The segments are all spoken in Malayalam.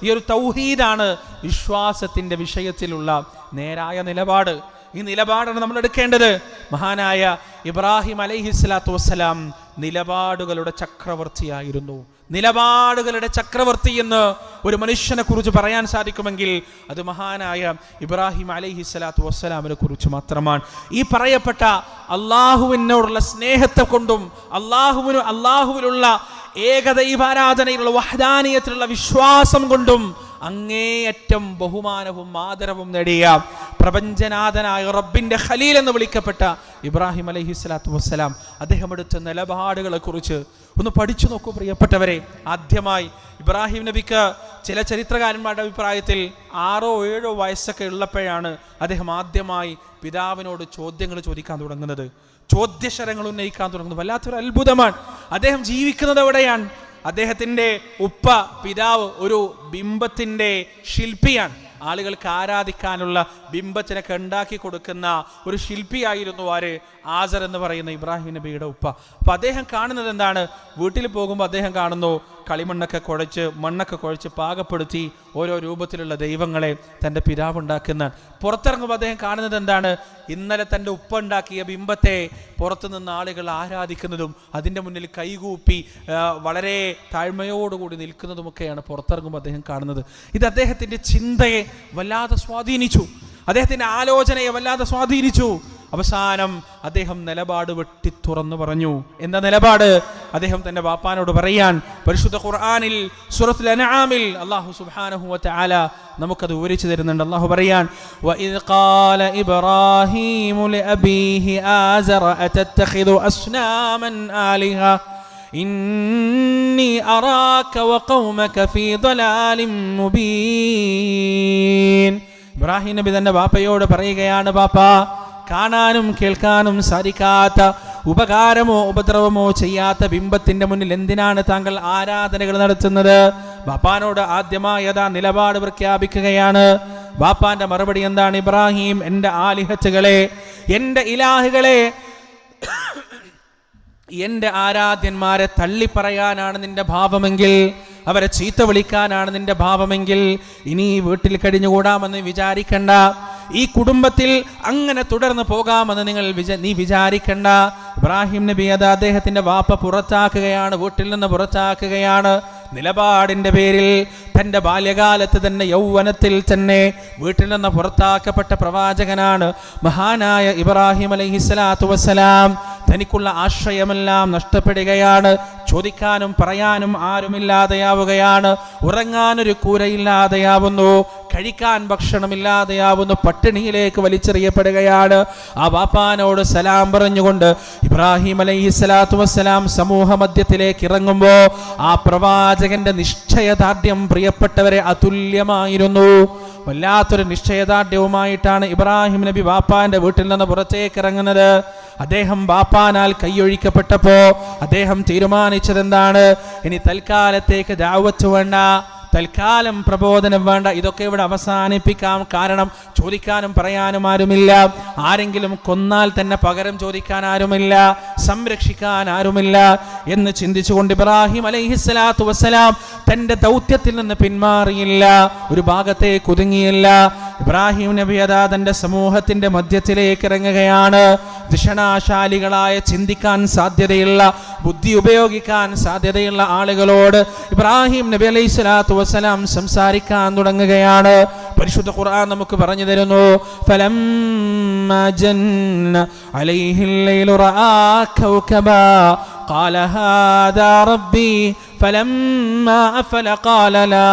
ഈ ഒരു തൗഹീദാണ് വിശ്വാസത്തിന്റെ വിഷയത്തിലുള്ള നേരായ നിലപാട്. ഈ നിലപാടാണ് നമ്മൾ എടുക്കേണ്ടത്. മഹാനായ ഇബ്രാഹിം അലൈഹിസ്സലാത്തു വസ്സലാം നിലപാടുകളുടെ ചക്രവർത്തിയായിരുന്നു. നിലപാടുകളുടെ ചക്രവർത്തി എന്ന് ഒരു മനുഷ്യനെ കുറിച്ച് പറയാൻ സാധിക്കുമെങ്കിൽ അത് മഹാനായ ഇബ്രാഹിം അലൈഹിസ്സലാത്തു വസ്സലാമിനെ കുറിച്ച് മാത്രമാണ്. ഈ പറയപ്പെട്ട അള്ളാഹുവിനോടുള്ള സ്നേഹത്തെ കൊണ്ടും അള്ളാഹുവിലുള്ള ഏകദൈവാരാധനയിലുള്ള വഹ്ദാനിയത്തിലുള്ള വിശ്വാസം കൊണ്ടും അങ്ങേയറ്റം ബഹുമാനവും ആദരവും നേടിയ പ്രപഞ്ചനാഥനായ റബ്ബിന്റെ ഖലീൽ എന്ന് വിളിക്കപ്പെട്ട ഇബ്രാഹിം അലൈഹിസ്സലാത്തു വസ്സലാം അദ്ദേഹം എടുത്ത നിലപാടുകളെ കുറിച്ച് ഒന്ന് പഠിച്ചു നോക്കൂ പ്രിയപ്പെട്ടവരെ. ആദ്യമായി ഇബ്രാഹിം നബിക്ക് ചില ചരിത്രകാരന്മാരുടെ അഭിപ്രായത്തിൽ 6 or 7 വയസ്സൊക്കെ ഉള്ളപ്പോഴാണ് അദ്ദേഹം ആദ്യമായി പിതാവിനോട് ചോദ്യങ്ങൾ ചോദിക്കാൻ തുടങ്ങുന്നത്, ചോദ്യശരങ്ങൾ ഉന്നയിക്കാൻ തുടങ്ങുന്നത്. വല്ലാത്തൊരു അത്ഭുതമാണ്. അദ്ദേഹം ജീവിക്കുന്നത് എവിടെയാണ്? അദ്ദേഹത്തിൻ്റെ പിതാവ് ഒരു ബിംബത്തിൻ്റെ ശില്പിയാണ്. ആളുകൾക്ക് ആരാധിക്കാനുള്ള ബിംബത്തിനൊക്കെ ഉണ്ടാക്കി കൊടുക്കുന്ന ഒരു ശില്പിയായിരുന്നു ആര്? ആസർ എന്ന് പറയുന്ന ഇബ്രാഹിം നബിയുടെ ഉപ്പ. അപ്പോൾ അദ്ദേഹം കാണുന്നത് എന്താണ്? വീട്ടിൽ പോകുമ്പോൾ അദ്ദേഹം കാണുന്നു കളിമണ്ണൊക്കെ കുഴച്ച് പാകപ്പെടുത്തി ഓരോ രൂപത്തിലുള്ള ദൈവങ്ങളെ തൻ്റെ പിതാവ് ഉണ്ടാക്കുന്നതാണ്. പുറത്തിറങ്ങുമ്പോൾ അദ്ദേഹം കാണുന്നത് എന്താണ്? ഇന്നലെ തൻ്റെ ഉപ്പ ഉണ്ടാക്കിയ ബിംബത്തെ പുറത്തു നിന്ന് ആളുകൾ ആരാധിക്കുന്നതും അതിൻ്റെ മുന്നിൽ കൈകൂപ്പി വളരെ താഴ്മയോടുകൂടി നിൽക്കുന്നതുമൊക്കെയാണ് പുറത്തിറങ്ങുമ്പോൾ അദ്ദേഹം കാണുന്നത്. ഇത് അദ്ദേഹത്തിൻ്റെ ചിന്തയെ വല്ലാതെ സ്വാധീനിച്ചു, അദ്ദേഹത്തിൻ്റെ ആലോചനയെ വല്ലാതെ സ്വാധീനിച്ചു. അവസാനം അദ്ദേഹം നിലപാട് വെട്ടി തുറന്നു പറഞ്ഞു. എന്താ നിലപാട്? അദ്ദേഹം തന്റെ ബാപ്പാനോട് പറയാൻ പരിശുദ്ധ ഖുർആനിൽ സൂറത്തുൽ അൻആമിൽ അല്ലാഹു സുബ്ഹാനഹു വ തആല നമുക്കത് വിവരിച്ചു തരുന്നുണ്ട്. അല്ലാഹു പറയാൻ വഇദ് ഖാല ഇബ്രാഹീമു ലിഅബീഹി ആസറ അതത്തഖിദു അസ്നാമൻ ആലിഹ ഇന്നി അറാക വഖൗമക ഫീ ളലാലിൻ മുബീൻ. ഇബ്രാഹിം നബി തന്റെ ബാപ്പയോട് പറയുകയാണ്, ബാപ്പാ, കാണാനും കേൾക്കാനും സാധിക്കാത്ത, ഉപകാരമോ ഉപദ്രവമോ ചെയ്യാത്ത ബിംബത്തിന്റെ മുന്നിൽ എന്തിനാണ് താങ്കൾ ആരാധനകൾ നടത്തുന്നത്? ബാപ്പാനോട് ആദ്യമായി അതാ നിലപാട് പ്രഖ്യാപിക്കുകയാണ്. ബാപ്പാന്റെ മറുപടി എന്താണ്? ഇബ്രാഹിം, എൻ്റെ ആലിഹത്തുകളെ, എൻ്റെ ഇലാഹുകളെ, എൻ്റെ ആരാധ്യന്മാരെ തള്ളിപ്പറയാനാണ് നിന്റെ ഭാവമെങ്കിൽ, അവരെ ചീത്ത വിളിക്കാനാണ് നിന്റെ ഭാവമെങ്കിൽ ഇനി വീട്ടിൽ കഴിഞ്ഞുകൂടാമെന്ന് വിചാരിക്കണ്ട. ഈ കുടുംബത്തിൽ അങ്ങനെ തുടർന്ന് പോകാമെന്ന് നീ വിചാരിക്കണ്ട. ഇബ്രാഹിം നബി അത് അദ്ദേഹത്തിന്റെ വാപ്പ പുറത്താക്കുകയാണ്, വീട്ടിൽ നിന്ന് പുറത്താക്കുകയാണ്. നിലപാടിന്റെ പേരിൽ തൻ്റെ ബാല്യകാലത്ത് തന്നെ യൗവനത്തിൽ തന്നെ വീട്ടിൽ നിന്ന് പുറത്താക്കപ്പെട്ട പ്രവാചകനാണ് മഹാനായ ഇബ്രാഹിം അലൈഹിസ്സലാത്തു വസ്സലാം. തനിക്കുള്ള ആശ്രയമെല്ലാം നഷ്ടപ്പെടുകയാണ്. ചോദിക്കാനും പറയാനും ആരുമില്ലാതെയാവുകയാണ്. ഉറങ്ങാനൊരു കൂരയില്ലാതെയാവുന്നു, കഴിക്കാൻ ഭക്ഷണമില്ലാതെയാവുന്നു, പട്ടിണിയിലേക്ക് വലിച്ചെറിയപ്പെടുകയാണ്. ആ ബാപ്പാനോട് സലാം പറഞ്ഞുകൊണ്ട് ഇബ്രാഹിം അലൈഹിസ്സലാത്തു വസ്സലാം സമൂഹ മധ്യത്തിലേക്ക് ഇറങ്ങുമ്പോൾ ആ പ്രവാചകന്റെ നിശ്ചയദാർഢ്യം പ്രിയപ്പെട്ടവരെ അതുല്യമായിരുന്നു. വല്ലാത്തൊരു നിശ്ചയദാർഢ്യവുമായിട്ടാണ് ഇബ്രാഹിം നബി ബാപ്പാന്റെ വീട്ടിൽ നിന്ന് പുറത്തേക്ക് ഇറങ്ങുന്നത്. അദ്ദേഹം ബാപ്പാനാൽ കൈയൊഴിക്കപ്പെട്ടപ്പോ അദ്ദേഹം തീരുമാനിച്ചതെന്താണ്? ഇനി തൽക്കാലത്തേക്ക് ദഅവത്ത് വേണ്ട, തൽക്കാലം പ്രബോധനം വേണ്ട, ഇതൊക്കെ ഇവിടെ അവസാനിപ്പിക്കാം. കാരണം ചോദിക്കാനും പറയാനും ആരുമില്ല. ആരെങ്കിലും കൊന്നാൽ തന്നെ പകരം ചോദിക്കാൻ ആരുമില്ല, സംരക്ഷിക്കാൻ ആരുമില്ല എന്ന് ചിന്തിച്ചുകൊണ്ട് ഇബ്രാഹിം അലൈഹിസ്സലാത്തു വസ്സലാം തന്റെ ദൗത്യത്തിൽ നിന്ന് പിന്മാറിയില്ല, ഒരു ഭാഗത്തേക്ക് ഒതുങ്ങിയില്ല. ഇബ്രാഹിം നബി അതാ തന്റെ സമൂഹത്തിന്റെ മധ്യത്തിലേക്ക് ഇറങ്ങുകയാണ്. ദിഷണാശാലികളായ, ചിന്തിക്കാൻ സാധ്യതയുള്ള, ബുദ്ധി ഉപയോഗിക്കാൻ സാധ്യതയുള്ള ആളുകളോട് ഇബ്രാഹിം നബി അലൈഹിസ്സലാത്തു വസ്സലാം സംസാരിക്കാൻ തുടങ്ങുകയാണ്. പരിശുദ്ധ ഖുർആൻ നമുക്ക് പറഞ്ഞു തരുന്നു, ഫലമ്മാ ജന്ന അലൈഹിൽ ലൈലു റആ കൗകബാ ഖാല ഹാദാ റബ്ബി ഫലമ്മാ അഫല ഖാല ലാ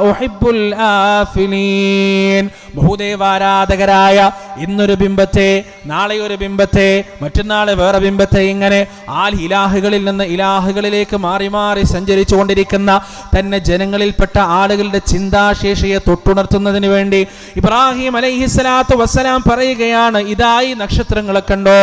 ഉഹിബ്ബുൽ ആഫിലീൻ. ബഹുദേവാരാധകരായ ഇന്നൊരു ബിംബത്തെ, നാളെ ഒരു ബിംബത്തെ, മറ്റന്നാൾ വേറെ ബിംബത്തെ, ഇങ്ങനെ ഇലാഹുകളിൽ നിന്ന് ഇലാഹുകളിലേക്ക് മാറി മാറി സഞ്ചരിച്ചു കൊണ്ടിരിക്കുന്ന തന്നെ ജനങ്ങളിൽപ്പെട്ട ആളുകളുടെ ചിന്താശേഷിയെ തൊട്ടുണർത്തുന്നതിന് വേണ്ടി ഇബ്രാഹിം അലൈഹിസ്സലാത്തു വസ്സലാം പറയുകയാണ്, ഇതായി നക്ഷത്രങ്ങളെ കണ്ടോ?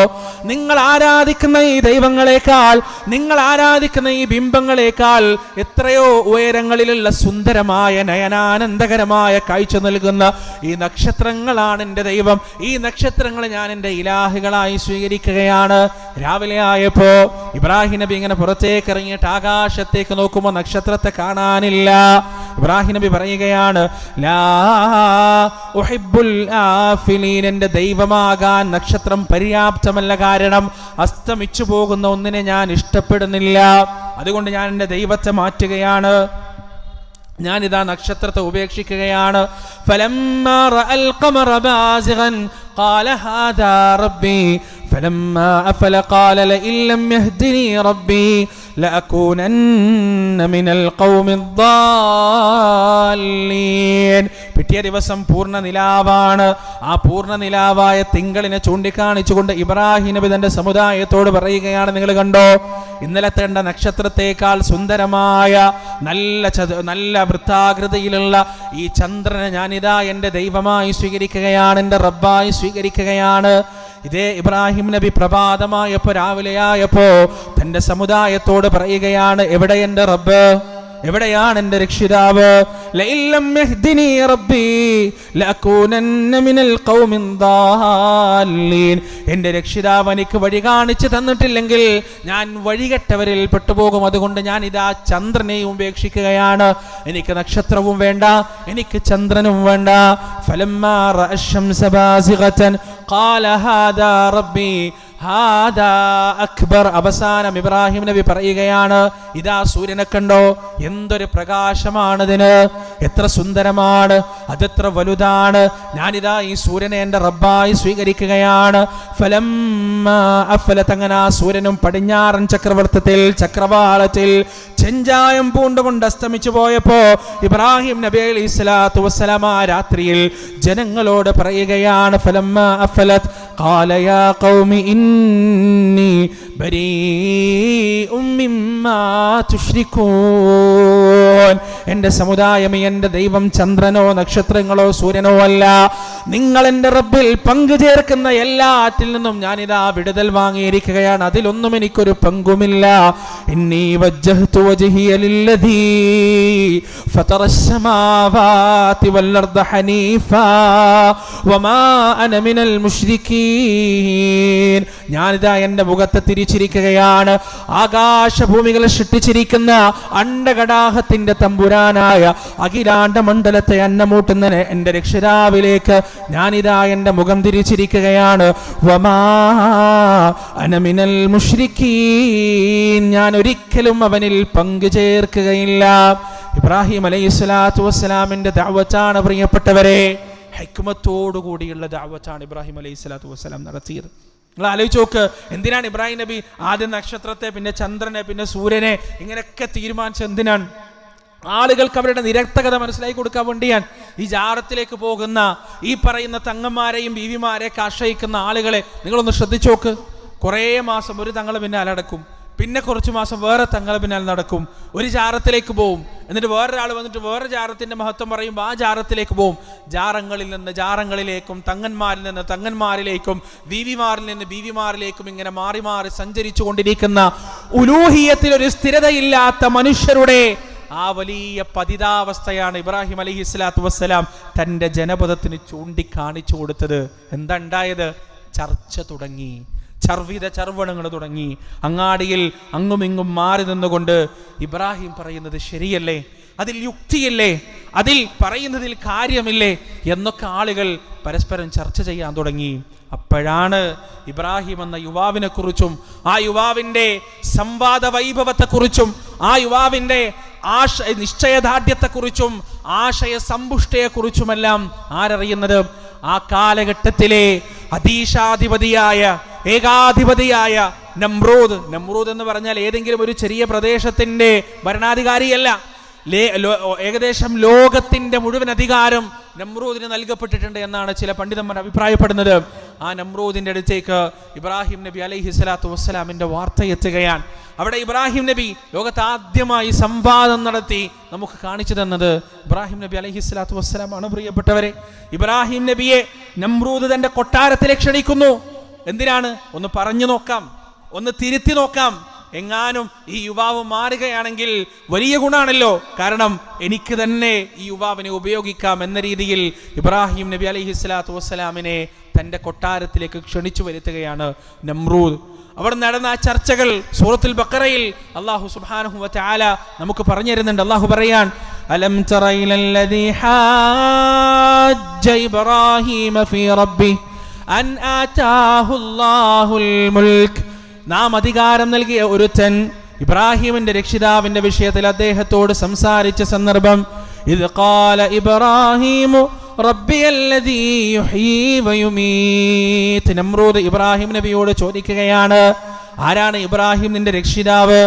നിങ്ങൾ ആരാധിക്കുന്ന ഈ ദൈവങ്ങളെക്കാൾ, നിങ്ങൾ ആരാധിക്കുന്ന ഈ ബിംബങ്ങളെക്കാൾ എത്രയോ ഉയരങ്ങളിലുള്ള സുന്ദരമായ നയനാനന്ദകരമായ കാഴ്ച നൽകുന്ന ഈ നക്ഷത്രങ്ങളാണ് എൻ്റെ ദൈവം. ഈ നക്ഷത്രങ്ങളെ ഞാൻ എൻ്റെ ഇലാഹുകളായി സ്വീകരിക്കുകയാണ്. രാവിലെ ആയപ്പോ ഇബ്രാഹിം നബി ഇങ്ങനെ പുറത്തേക്ക് ഇറങ്ങിയിട്ട് ആകാശത്തേക്ക് നോക്കുമ്പോൾ നക്ഷത്രത്തെ കാണാനില്ല. ഇബ്രാഹിം നബി പറയുകയാണ്, ലാ ഉഹിബ്ബുൽ ആഫിലീൻ, എൻ്റെ ദൈവമാകാൻ നക്ഷത്രം പര്യാപ്തമല്ല. കാരണം അസ്തമിച്ചു പോകുന്ന ഒന്നിനെ ഞാൻ ഇഷ്ടപ്പെടുന്നില്ല. അതുകൊണ്ട് ഞാൻ എൻ്റെ ദൈവത്തെ മാറ്റുകയാണ്, ഞാനിതാ നക്ഷത്രത്തെ ഉപേക്ഷിക്കുകയാണ്. ഫലമ്മാ റഅൽ ഖമറ ബാസിഗൻ ഖാല ഹാദാ റബ്ബി ഫലമ്മാ അഫല ഖാല ലഇൻ ലം യഹ്ദിനി റബ്ബി ലഅകൂനന്ന മിനൽ ഖൗമിദ് ദ്ദാല്ലീൻ. പിറ്റേ ദിവസം പൂർണ്ണ നിലാവാണ്. ആ പൂർണ്ണ നിലാവായ തിങ്കളിനെ ചൂണ്ടിക്കാണിച്ചുകൊണ്ട് ഇബ്രാഹിം നബി തന്റെ സമുദായത്തോട് പറയുകയാണ്, നിങ്ങൾ കണ്ടോ, ഇന്നലത്തെ കണ്ട നക്ഷത്രത്തേക്കാൾ സുന്ദരമായ നല്ല വൃത്താകൃതിയിലുള്ള ഈ ചന്ദ്രനെ ഞാനിതാ എൻ്റെ ദൈവമായി സ്വീകരിക്കുകയാണ്, എൻ്റെ റബ്ബായി സ്വീകരിക്കുകയാണ്. ഇതേ ഇബ്രാഹിം നബി പ്രഭാതമായപ്പോ, രാവിലെയായപ്പോ തന്റെ സമുദായത്തോട് പറയുകയാണ്, എവിടെ എൻ്റെ റബ്ബ്, എവിടെയാണ് എൻ്റെ രക്ഷിതാവ്? ലഇല്ലം യഹ്ദിനി റബ്ബി ലഅകൂനന്ന മിനൽ ഖൗമിൻ ദ്ദാല്ലീൻ. എൻ്റെ രക്ഷിതാവ് എനിക്ക് വഴി കാണിച്ചു തന്നിട്ടില്ലെങ്കിൽ ഞാൻ വഴികെട്ടവരിൽ പെട്ടുപോകും. അതുകൊണ്ട് ഞാൻ ഇതാ ചന്ദ്രനെയും ഉപേക്ഷിക്കുകയാണ്. എനിക്ക് നക്ഷത്രവും വേണ്ട, എനിക്ക് ചന്ദ്രനും വേണ്ട. ഫലമ്മാ റഅ അശംസ ബാസിഗതൻ ഖാല ഹാദാ റബ്ബി ഹാദാ അക്ബർ. അവസാനം ഇബ്രാഹിം നബി പറയുകയാണ്, ഇതാ സൂര്യനെ കണ്ടോ, എന്തൊരു പ്രകാശമാണതിന്, എത്ര സുന്ദരമാണ്, അതെത്ര വലുതാണ്. ഞാനിതാ ഈ സൂര്യനെ എൻ്റെ റബ്ബായി സ്വീകരിക്കുകയാണ്. ഫലമ്മാ അഫലത്, അങ്ങനെ ആ സൂര്യനും പടിഞ്ഞാറൻ ചക്രവാളത്തിൽ ചെഞ്ചായം പൂണ്ടുകൊണ്ട് അസ്തമിച്ചു പോയപ്പോ ഇബ്രാഹിം നബി അലൈഹി സ്വലാത്തു വസ്സലാം ആ രാത്രിയിൽ ജനങ്ങളോട് പറയുകയാണ്, ഫലമ്മാ അഫലത് ഖാല യാ ഖൗമി ഇന്നി ബരീഉം മിമ്മാ തുശ്രികൂൻ. എൻ്റെ സമുദായമേ, എൻ്റെ ദൈവം ചന്ദ്രനോ നക്ഷത്രങ്ങളോ സൂര്യനോ അല്ല. നിങ്ങൾ എൻ്റെ റബ്ബിൽ പങ്കുചേർക്കുന്ന എല്ലാറ്റിൽ നിന്നും ഞാനിതാ വിടുതൽ വാങ്ങിയിരിക്കുകയാണ്. അതിലൊന്നും എനിക്കൊരു പങ്കുമില്ല. ഇന്നി വജ്ജഹ്തു വജ്ഹിയ ലില്ലദീ ഫതറസ് സമാവാതി വൽ അർദ ഹനീഫാ വമാ അന മിനൽ മുശ്രികീൻ. ഞാനിതാ എൻ്റെ മുഖത്തെ തിരിച്ചിരിക്കുകയാണ് ആകാശഭൂമികളെ സൃഷ്ടിച്ചിരിക്കുന്ന അണ്ഡകടാഹത്തിന്റെ തമ്പുരാനായ അഖിലാണ്ട മണ്ഡലത്തെ അന്നമൂട്ടുന്ന എൻ്റെ രക്ഷിതാവിലേക്ക് ഞാനിതാ എൻ്റെ മുഖം തിരിച്ചിരിക്കുകയാണ്. വമാ അന മിനൽ മുശ്രികീൻ, ഞാൻ ഒരിക്കലും അവനിൽ പങ്കു ചേർക്കുകയില്ല. ഇബ്രാഹിം അലൈഹിസ്സലാത്തു വസ്സലാമിന്റെ ദഅവത്താണ് പ്രിയപ്പെട്ടവരെ, ഹിക്മത്തോടുകൂടിയുള്ള ദഅവത്താണ് ഇബ്രാഹിം അലൈഹിസ്സലാത്തു വസ്സലാം നടത്തിയത്. നിങ്ങൾ ആലോചിച്ച് നോക്ക്, എന്തിനാണ് ഇബ്രാഹിം നബി ആദ്യം നക്ഷത്രത്തെ, പിന്നെ ചന്ദ്രനെ, പിന്നെ സൂര്യനെ ഇങ്ങനെയൊക്കെ തീരുമാനിച്ചത്? എന്തിനാണ്? ആളുകൾക്ക് അവരുടെ നിരക്തകത മനസ്സിലാക്കി കൊടുക്കാൻ വേണ്ടിയാണ്. ഈ ജാറത്തിലേക്ക് പോകുന്ന ഈ പറയുന്ന തങ്ങന്മാരെയും ബീവിമാരെയൊക്കെ ആശ്രയിക്കുന്ന ആളുകളെ നിങ്ങളൊന്ന് ശ്രദ്ധിച്ചു നോക്ക്. കുറേ മാസം ഒരു തങ്ങളെ പിന്നാലെ നടക്കും, പിന്നെ കുറച്ച് മാസം വേറെ തങ്ങളെ പിന്നാലെ നടക്കും, ഒരു ജാറത്തിലേക്ക് പോവും, എന്നിട്ട് വേറൊരാൾ വന്നിട്ട് വേറെ ജാറത്തിന്റെ മഹത്വം പറയുമ്പോൾ ആ ജാറത്തിലേക്ക് പോവും. ജാറങ്ങളിൽ നിന്ന് ജാറങ്ങളിലേക്കും, തങ്ങന്മാരിൽ നിന്ന് തങ്ങന്മാരിലേക്കും, ബീവിമാരിൽ നിന്ന് ബീവിമാരിലേക്കും ഇങ്ങനെ മാറി മാറി സഞ്ചരിച്ചു കൊണ്ടിരിക്കുന്ന ഉലൂഹിയത്തിൽ ഒരു സ്ഥിരതയില്ലാത്ത മനുഷ്യരുടെ ആ വലിയ പതിതാവസ്ഥയാണ് ഇബ്രാഹിം അലൈഹിസ്സലാത്തു വസ്സലാം തൻ്റെ ജനപദത്തിന് ചൂണ്ടിക്കാണിച്ചു കൊടുത്തത്. എന്താ ഉണ്ടായത്? ചർച്ച തുടങ്ങി, ചർവണങ്ങൾ തുടങ്ങി. അങ്ങാടിയിൽ അങ്ങുമിങ്ങും മാറി നിന്നുകൊണ്ട് ഇബ്രാഹിം പറയുന്നത് ശരിയല്ലേ, അതിൽ യുക്തിയില്ലേ, അതിൽ പറയുന്നതിൽ കാര്യമില്ലേ എന്നൊക്കെ ആളുകൾ പരസ്പരം ചർച്ച ചെയ്യാൻ തുടങ്ങി. അപ്പോഴാണ് ഇബ്രാഹിം എന്ന യുവാവിനെ കുറിച്ചും ആ യുവാവിൻ്റെ സംവാദ വൈഭവത്തെക്കുറിച്ചും ആ യുവാവിൻ്റെ നിശ്ചയദാർഢ്യത്തെക്കുറിച്ചും ആശയ സമ്പുഷ്ടയെക്കുറിച്ചുമെല്ലാം ആരറിയുന്നത്? ആ കാലഘട്ടത്തിലെ അധീശാധിപതിയായ ഏകാധിപതിയായ നമ്രൂദ്. നമ്രൂദ് എന്ന് പറഞ്ഞാൽ ഏതെങ്കിലും ഒരു ചെറിയ പ്രദേശത്തിന്റെ ഭരണാധികാരിയല്ല. ഏകദേശം ലോകത്തിന്റെ മുഴുവൻ അധികാരം നമ്രൂദിന് നൽകപ്പെട്ടിട്ടുണ്ട് എന്നാണ് ചില പണ്ഡിതന്മാർ അഭിപ്രായപ്പെടുന്നത്. ആ നമ്രൂദിന്റെ അടുത്തേക്ക് ഇബ്രാഹിം നബി അലൈഹിസ്സലാത്തു വസ്സലാമിന്റെ വാർത്ത എത്തുകയാണ്. അവിടെ ഇബ്രാഹിം നബി ലോകത്ത് ആദ്യമായി സംവാദം നടത്തി നമുക്ക് കാണിച്ചു തന്നത് ഇബ്രാഹിം നബി അലൈഹിസ്സലാത്തു വസ്സലാമാണ്. പ്രിയപ്പെട്ടവരെ, ഇബ്രാഹിം നബിയെ നമ്രൂദ് തന്റെ കൊട്ടാരത്തിലേക്ക് ക്ഷണിക്കുന്നു. എന്തിനാണ്? ഒന്ന് പറഞ്ഞു നോക്കാം, ഒന്ന് തിരുത്തി നോക്കാം. എങ്ങാനും ഈ യുവാവ് മാറുകയാണെങ്കിൽ വലിയ ഗുണാണല്ലോ, കാരണം എനിക്ക് തന്നെ ഈ യുവാവിനെ ഉപയോഗിക്കാം എന്ന രീതിയിൽ ഇബ്രാഹിം നബി അലൈഹിസ്സലാത്തു വസ്സലാമിനെ തൻ്റെ കൊട്ടാരത്തിലേക്ക് ക്ഷണിച്ചു വരുത്തുകയാണ് നമ്രൂദ്. അവിടെ നടന്ന ആ ചർച്ചകൾ സൂറത്തുൽ ബഖറയിൽ അല്ലാഹു സുബ്ഹാനഹു വ തആല നമുക്ക് പറഞ്ഞു തരുന്നുണ്ട്. അല്ലാഹു പറയാൻ, അലം തറ ഇലല്ലദീ ഹാജ്ജ ഇബ്രാഹീമ ഫീ റബ്ബി അൻ ആതാഹുല്ലാഹുൽ മുൽക്ക്. നാം അധികാരം നൽകിയ ഒരുത്തൻ ഇബ്രാഹിമിന്റെ രക്ഷിതാവിന്റെ വിഷയത്തിൽ അദ്ദേഹത്തോട് സംസാരിച്ച സന്ദർഭം, ഇദ് ഖാല ഇബ്രാഹിമു റബ്ബിയല്ലദീ യുഹ്യീ വയുമീത്. നമ്രൂദ് ഇബ്രാഹിം നബിയോട് ചോദിക്കുകയാണ്, ആരാണ് ഇബ്രാഹിം നിന്റെ രക്ഷിതാവ്?